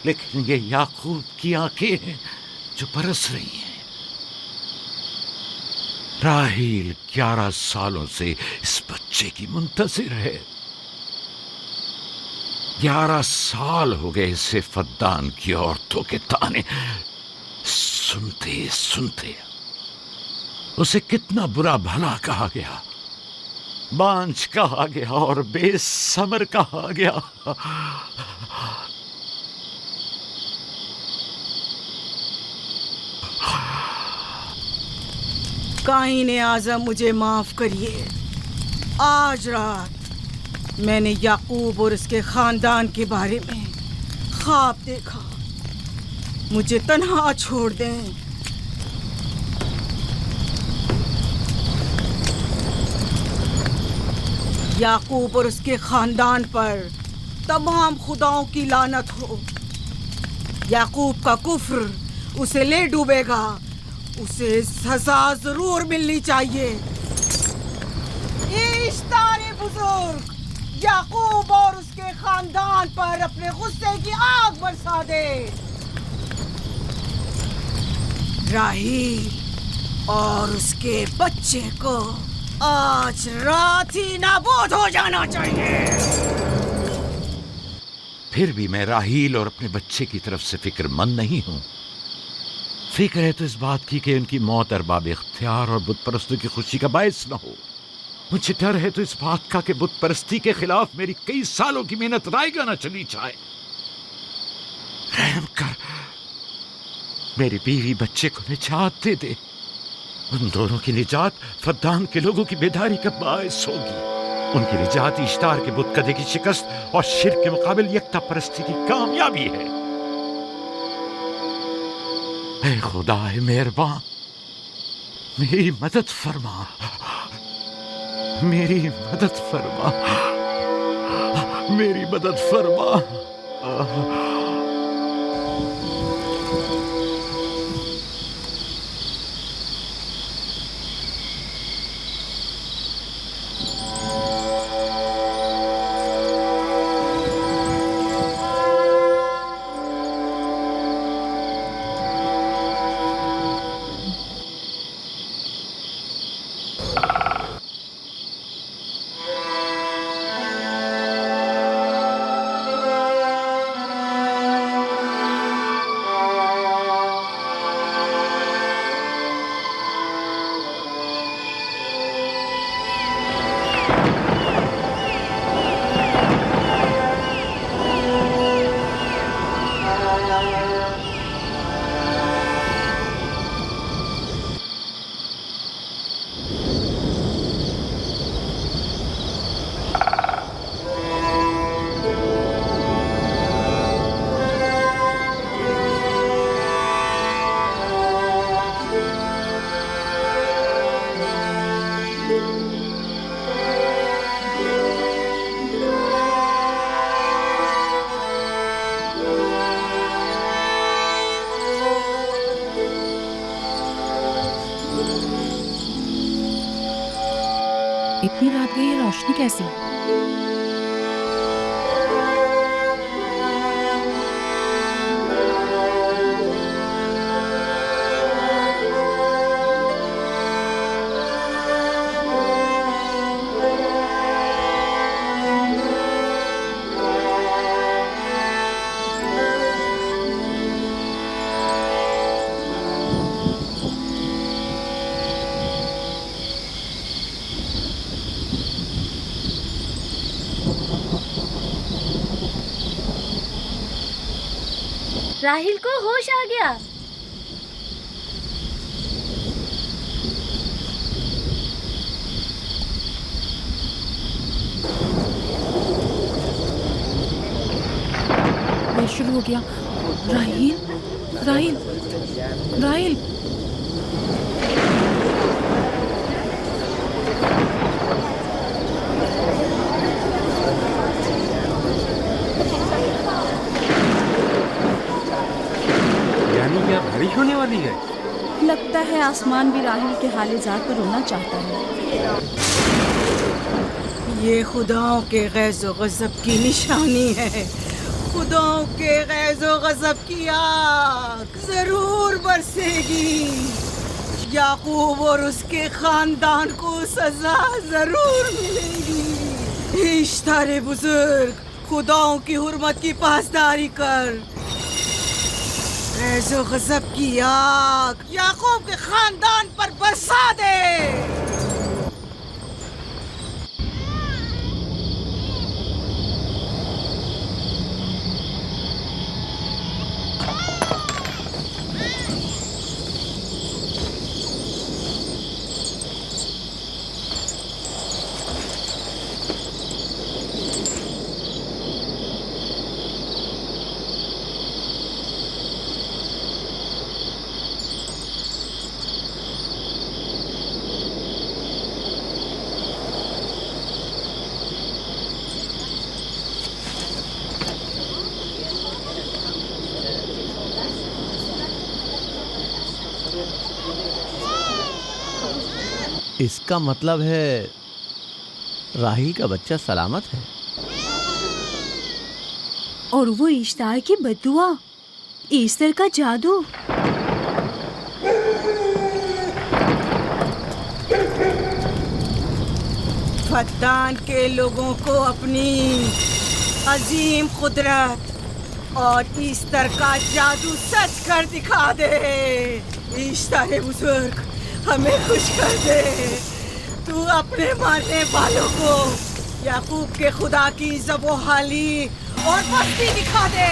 लेकिन ये याकूब की आंखें हैं जो बरस रही हैं। राहील 11 सालों से इस बच्चे की मुंतजिर है। 11 साल हो गए इसे फद्दान की औरतों के ताने सुनते सुनते। उसे कितना बुरा भला कहा गया, बांझ कहा गया और बेसमर कहा गया। काईन आज़म, मुझे माफ करिए। आज रात मैंने याकूब और उसके खानदान के बारे में ख्वाब देखा। मुझे तन्हा छोड़ दें। याकूब और उसके खानदान पर तमाम खुदाओं की लानत हो। याकूब का कुफ्र उसे ले डूबेगा। उसे सजा जरूर मिलनी चाहिए। इश्तारे बुजुर्ग, याकूब और उसके खानदान पर अपने गुस्से की आग बरसा दे। राहील और उसके बच्चे को आज रात ही नाबूद हो जाना चाहिए। फिर भी मैं राहील और अपने बच्चे की तरफ से फिक्रमंद नहीं हूं। फिक्र है तो इस बात की कि उनकी मौत अरबाब इख्तियार और बुत परस्तों की खुशी का बायस न हो। मुझे डर है तो इस बात का कि बुत परस्ती के खिलाफ मेरी कई सालों की मेहनत रायगा न चली जाए। रहम कर, मेरी बीवी बच्चे को निजात दे दे। उन दोनों की निजात फद्दान के लोगों की बेदारी का बायस होगी। उनकी निजात इश्तार के बुत कदे की शिकस्त और शिर्क के मुकाबिल यकता परस्ती की कामयाबी है। ऐ खुदा मेहरबान, मेरी मदद फरमा, मेरी मदद फरमा, मेरी मदद फरमा। इतनी रात गई, ये रोशनी कैसी? राहील को होश आ गया। ये शुरू हो गया। राहील, राहील, राहील। बारिश होने वाली है। लगता है आसमान भी राहील के हाले ज़ात पर रोना चाहता है। ये खुदाओं के गैज़ व गज़ब की निशानी है। खुदाओं के गैज़ो गज़ब की आग जरूर बरसेगी। याकूब और उसके खानदान को सजा जरूर मिलेगी। इश्तारे बुजुर्ग, खुदाओं की हुर्मत की पासदारी कर। गैज़ो गज़ब की आग याकूब के खानदान पर बरसा दे। इसका मतलब है राहील का बच्चा सलामत है। और वो इश्तार की बद्दुआ, ईस्टर का जादू। फद्दान के लोगों को अपनी अजीम कुदरत और ईस्टर का जादू सच कर दिखा दे। ईस्टर बुजुर्ग, हमें खुश कर दे। तू अपने मारने वालों को याकूब के खुदा की ज़बोहाली और मस्ती दिखा दे।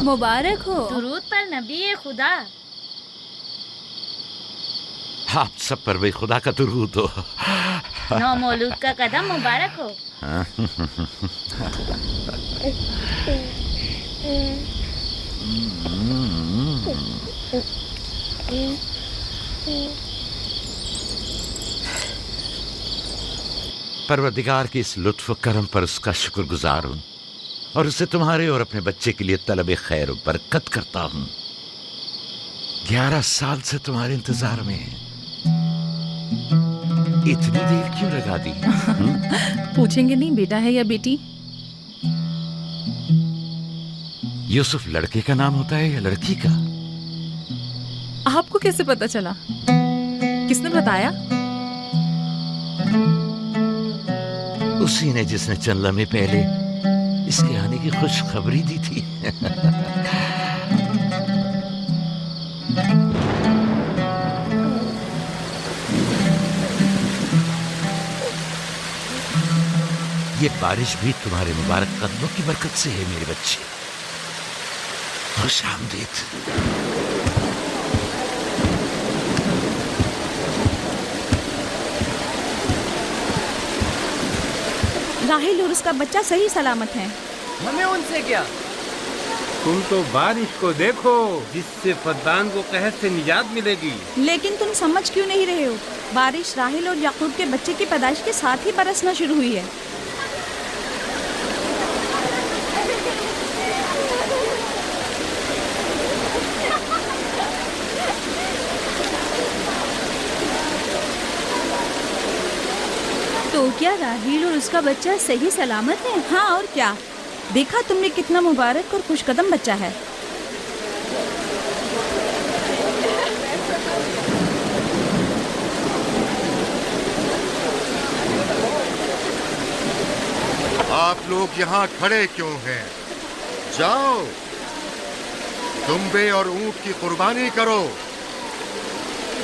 मुबारक हो। दुरूद पर नबी खुदा। आप सब पर भी खुदा का दुरूद हो। नौ मौलूद का कदम मुबारक हो। परवरदिगार की इस लुत्फ करम पर उसका शुक्रगुजार हूँ और उसे तुम्हारे और अपने बच्चे के लिए तलब खैर और बरकत करता हूँ। 11 साल से तुम्हारे इंतजार में है। इतनी देर क्यों लगा दी? पूछेंगे नहीं बेटा है या बेटी? यूसुफ लड़के का नाम होता है या लड़की का? आपको कैसे पता चला? किसने बताया? उसी ने जिसने चंद लम्हे पहले इसके आने की खुशखबरी दी थी। ये बारिश भी तुम्हारे मुबारक कदमों की बरकत से है मेरे बच्चे। खुश आमदीद। राहील और उसका बच्चा सही सलामत हैं। हमें उनसे क्या? तुम तो बारिश को देखो जिससे फद्दान को कहर से निजात मिलेगी। लेकिन तुम समझ क्यों नहीं रहे हो? बारिश राहील और याकूब के बच्चे की पैदाइश के साथ ही बरसना शुरू हुई है। तो क्या राहील और उसका बच्चा सही सलामत है? हाँ और क्या। देखा तुमने कितना मुबारक और खुशकदम बच्चा है। आप लोग यहाँ खड़े क्यों हैं? जाओ, दुम्बे और ऊंट की कुर्बानी करो,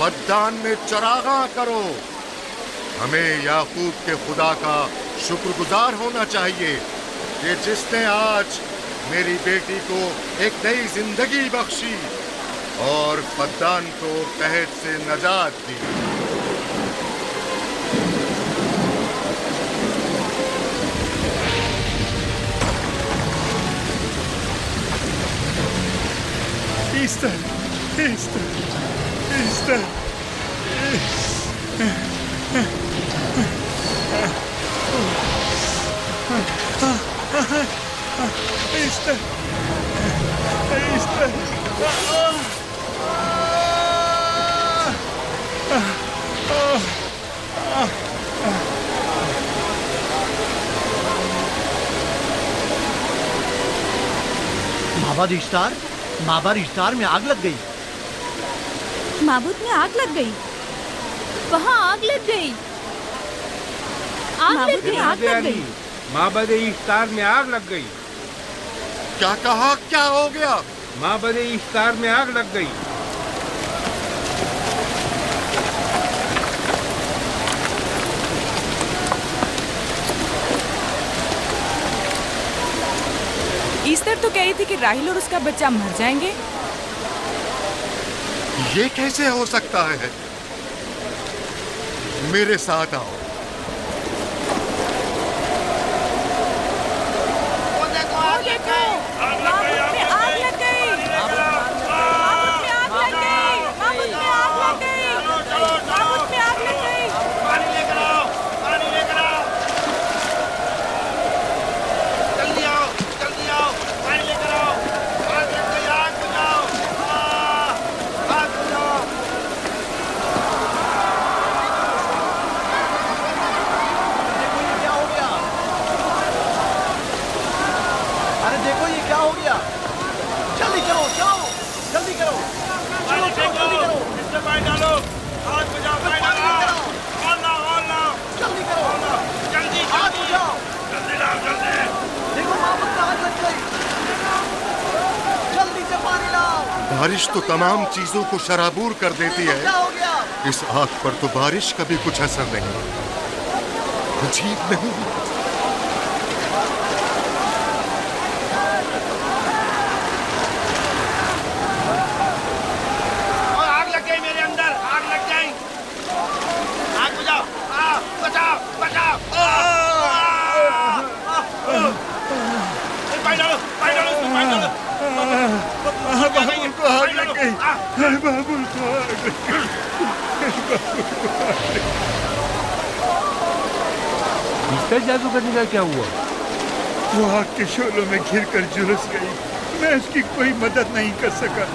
पद्दान में चरागा करो। हमें याकूब के खुदा का शुक्रगुजार होना चाहिए कि जिसने आज मेरी बेटी को एक नई जिंदगी बख्शी और पद्दान को कहत से नजात दी। Easter, Easter, Easter. Easter, Easter. माबाद इश्तार, माबाद इश्तार में आग लग गई। माबूद में आग लग गई। वहाँ आग लग गई। माबूद में आग लग गई। माबद इफ्तार में आग लग गई। क्या कहा? क्या हो गया? माबद इफ्तार में आग लग गई। ईस्टर तो कह रही थी कि राहिल और उसका बच्चा मर जाएंगे। ये कैसे हो सकता है? मेरे साथ आओ। बारिश तो तमाम चीजों को शराबूर कर देती है, इस आग पर तो बारिश का भी कुछ असर नहीं। अजीब नहीं? आग लग गई मेरे अंदर, आग लग गई। आग बुझाओ, बचाओ, बचाओ। पानी डालो, पानी डालो, पानी डालो। बाबू को आग लग गई। बाबू को आग लग गई। ईस्टर जादू करने का क्या हुआ? वो आग के शोलों में घिरकर झुलस गई। मैं उसकी कोई मदद नहीं कर सका।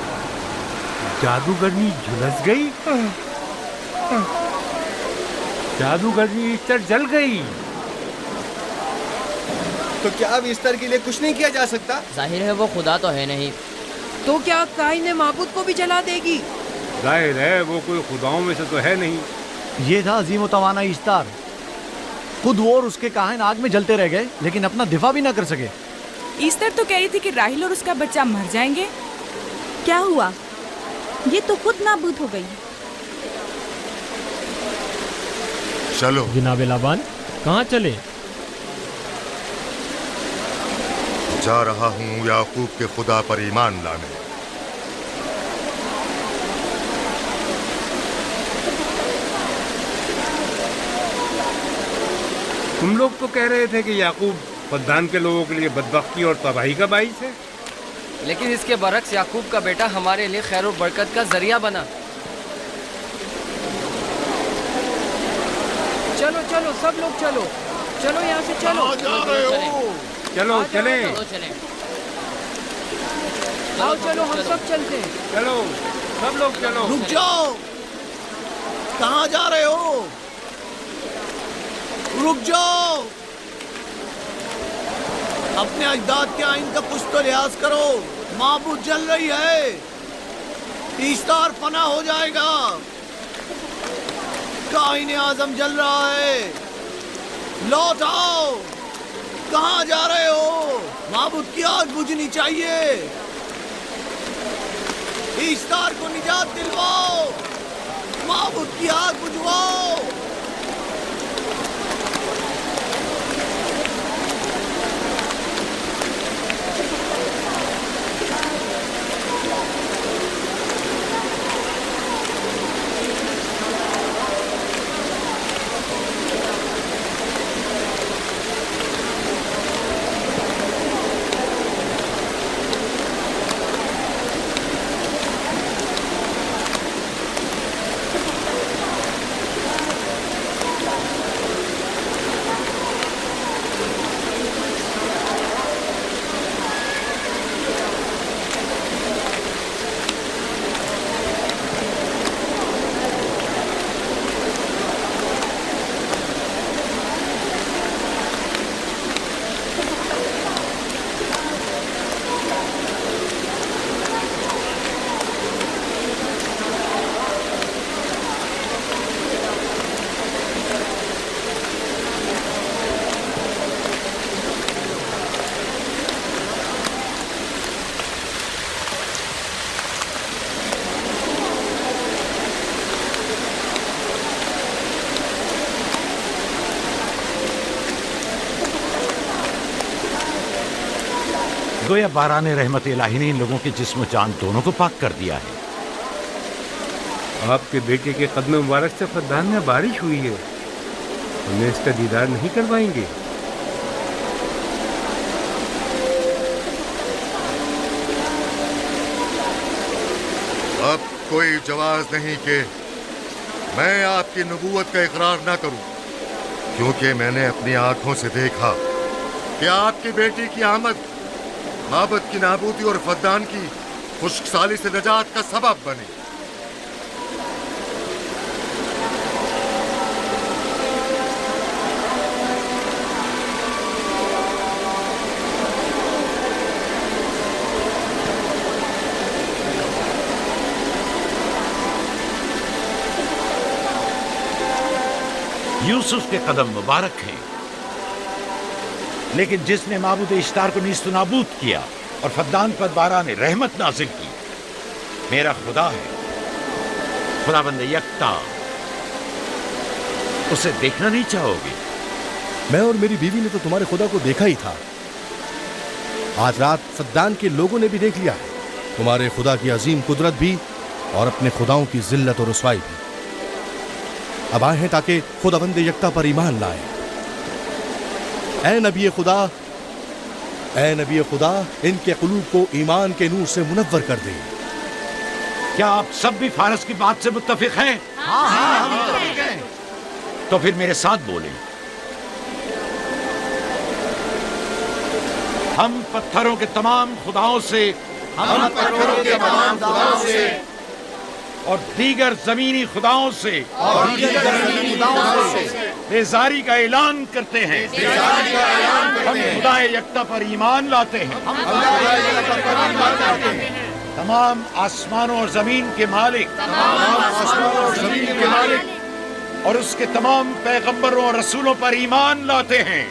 जादूगरनी झुलस गई? जादूगरनी ईस्टर जल गई। तो क्या अब ईस्टर के लिए कुछ नहीं किया जा सकता? जाहिर है वो खुदा तो है नहीं। तो क्या काइन माबूद को भी जला देगी? जाहिर है वो कोई खुदाओं में से तो है नहीं। ये था अजीम व तवाना इश्तार। खुद वो और उसके काहिन आग में जलते रह गए, लेकिन अपना दिफा भी ना कर सके। ईस्टर तो कह रही थी कि राहिल और उसका बच्चा मर जाएंगे। क्या हुआ? ये तो खुद नाबूद हो गई। चलो जनाब लाबान, कहाँ चले? जा रहा हूँ याकूब के खुदा पर ईमान लाने। तुम लोग तो कह रहे थे कि याकूब पद्दान के लोगों के लिए बदबख्ती और तबाही का बाइस है, लेकिन इसके बरक्स याकूब का बेटा हमारे लिए खैर और बरकत का जरिया बना। चलो चलो सब लोग चलो, चलो यहाँ से चलो। जा रहे हो? चलो चले। आओ चलो हम सब चलते हैं। चलो सब लोग चलो। रुक जाओ, कहाँ जा रहे हो? रुक जाओ, अपने अजदाद के आइन का कुछ तो लिहाज करो। माबूद जल रही है, ईस्टर फना हो जाएगा। काइन आजम जल रहा है, लौट आओ। कहाँ जा रहे हो? माबूद की आग बुझनी चाहिए। ईस्तार को निजात दिलवाओ, माबूद की आग बुझवाओ। गोया बाराने रहमत इलाही ने इन लोगों के जिस्म जान दोनों को पाक कर दिया है। आपके बेटे के कदम मुबारक से फद्दान में बारिश हुई है। हमें इसका दीदार नहीं करवाएंगे? अब कोई जवाज नहीं कि मैं आपकी नबूवत का इकरार ना करूं, क्योंकि मैंने अपनी आंखों से देखा कि आपकी बेटी की आमद माबद की नाबूदी और फद्दान की खुश्कसाली से निजात का सबब बनी। यूसुफ के कदम मुबारक हैं, लेकिन जिसने माबूद इश्तार को नीस्त नाबूद किया और फद्दान पर बारा ने रहमत नाजिल की, मेरा खुदा है, खुदाबंद यकता। उसे देखना नहीं चाहोगे? मैं और मेरी बीवी ने तो तुम्हारे खुदा को देखा ही था। आज रात फद्दान के लोगों ने भी देख लिया है, तुम्हारे खुदा की अजीम कुदरत भी और अपने खुदाओं की जिल्लत और रुसवाई भी। अब आए हैं ताकि खुदाबंद यकता पर ईमान लाए। ऐ नबी खुदा, इनके कुलूब को ईमान के नूर से मुनव्वर कर दे। क्या आप सब भी फारस की बात से मुत्तफिक हैं? हाँ, हम मुत्तफिक हैं। तो फिर मेरे साथ बोलें। हम पत्थरों के तमाम खुदाओं से और दीगर जमीनी खुदाओं से बेजारी का ऐलान करते हैं। हम खुदा यकता पर ईमान लाते हैं। तमाम आसमानों और जमीन के मालिक और उसके तमाम पैगंबरों और रसूलों पर ईमान लाते हैं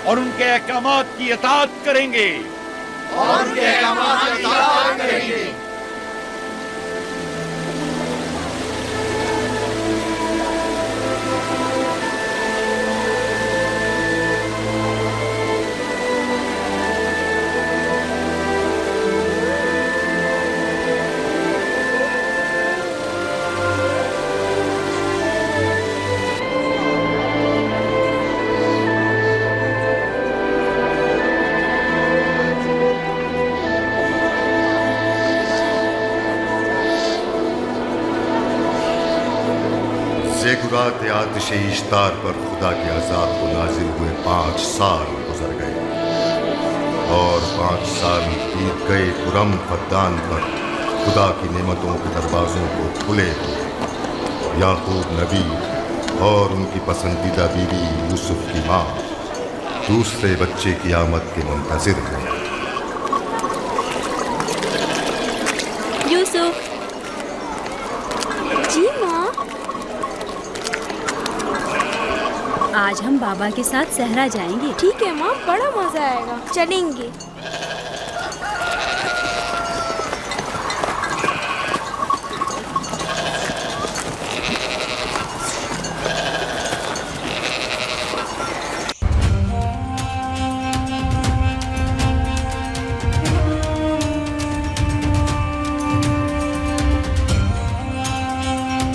और उनके अहकामात की इताअत करेंगे। ज़ेगुरात आतिश इश्तार पर खुदा के अज़ाब को नाजिल हुए 5 साल गुजर गए और 5 साल बीत गए खुरम फद्दान पर खुदा की नेमतों के दरवाज़ों को खुले हुए। याकूब नबी और उनकी पसंदीदा बीवी यूसुफ की माँ दूसरे बच्चे की आमद के मुंतज़िर हैं। यूसुफ जी माँ, आज हम बाबा के साथ सहरा जाएंगे। ठीक है माँ, बड़ा मजा आएगा, चलेंगे।